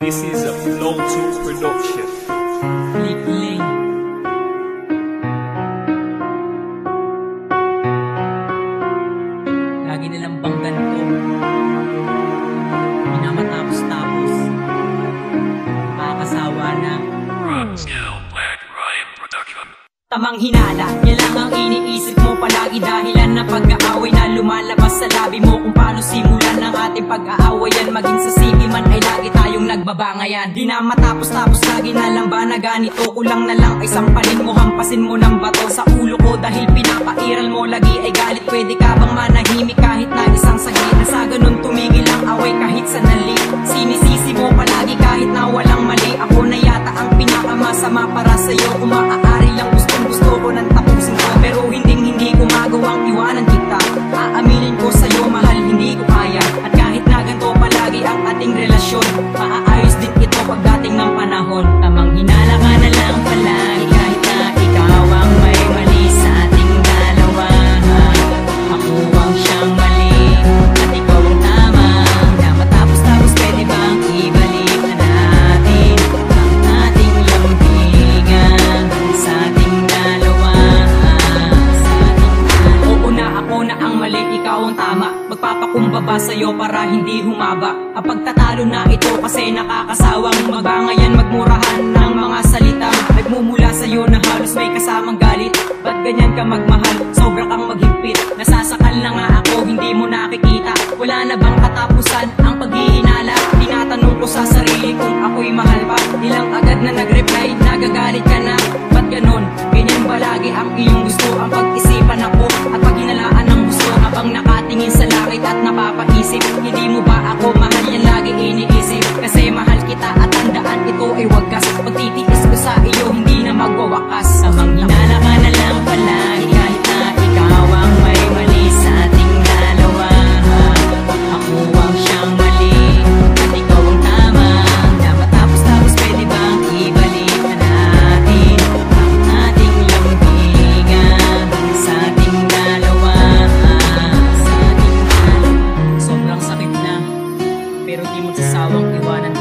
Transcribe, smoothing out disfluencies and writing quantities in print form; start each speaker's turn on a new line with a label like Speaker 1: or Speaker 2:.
Speaker 1: This is a Flow 2 production.
Speaker 2: Likling. Lagi nilang bang ganito, minamatapos-tapos, makakasawa na. Tamang hinala, yan lang ang iniisip mo palagi. Dahilan na pag-aaway na lumalabas sa labi mo. Kung paano simulan ng ating pag-aawayan, maging sa CV man ay lagi tayong nagbabangayan. Di na matapos-tapos, lagi na lang ba na ganito? Kulang na lang ay sampalin mo, hampasin mo ng bato sa ulo ko. Dahil pinapairal mo, lagi ay galit. Pwede ka bang manahimik kahit na isang saglit? Na sa ganun tumigil ang away kahit sanali. Sinisisi mo palagi kahit na walang mali. Ako na yata ang pinakamasama para sa'yo. Kung maaari lang gusto ko nang tapusin ko, pero hindi ko magawang iwanan kita. Aaminin ko sa'yo, mahal, hindi ko kaya. At kahit na ganito palagi ang ating relasyon, maaayos din ito pagdating ng panahon. Tamang hinala ka na lang palagi kahit na ikaw ang may mali sa ating dalawa. Ako ang siyang mali at ikaw ang tama. Na matapos-tapos pwede bang ibalik na natin ang ating lambigan sa ating dalawa. Oo na, ako na ang mali, ikaw ang tama. Magpapakumbaba sa'yo para hindi humaba ang pagtatalo na ito, kasi nakakasawang mabangayan, magmurahan ng mga salita. Nagmumula sa'yo na halos may kasamang galit. Ba't ganyan ka magmahal? Sobra kang maghigpit. Nasasakal na nga ako, hindi mo nakikita. Wala na bang katapusan ang pag-iinala? Tinatanong ko sa sarili kung ako'y mahal pa. Ilang agad na nag-reply, nagagalit ka na. Ba't ganon? Ganyan ba lagi ang iyong gusto? Ang pag-isipan ako at paghinalaan ng gusto, habang nakatingin sa langit at napapaisip. Hindi mo ba ako mahal? Yan lagi iniisip. Kasi mahal kita at tandaan ito ay wagas. Pagtitiis ko sa iyo, hindi na magwawakas. Samang hinala ka na lang palagi kahit na ikaw ang may mali sa ating dalawa. Ako ang siyang mali at ikaw ang tama. Na matapos-tapos pwede bang ibalik na natin ang ating lambigan sa ating dalawa. Sa ating dalawa. Sobrang sakit na, pero di magsasawang iwanan